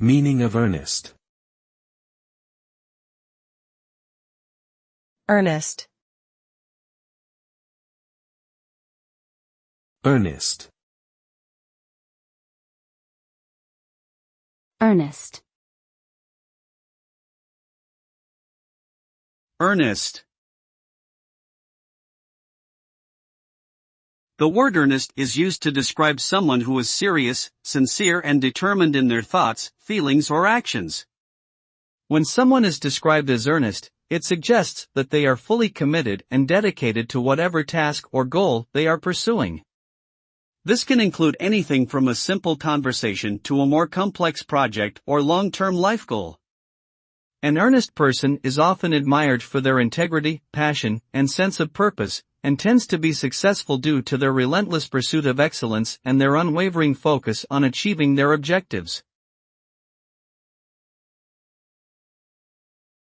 Meaning of earnest. Earnest. Earnest. Earnest. Earnest. The word earnest is used to describe someone who is serious, sincere and determined in their thoughts, feelings or actions. When someone is described as earnest, it suggests that they are fully committed and dedicated to whatever task or goal they are pursuing. This can include anything from a simple conversation to a more complex project or long-term life goal. An earnest person is often admired for their integrity, passion, and sense of purpose, and tends to be successful due to their relentless pursuit of excellence and their unwavering focus on achieving their objectives.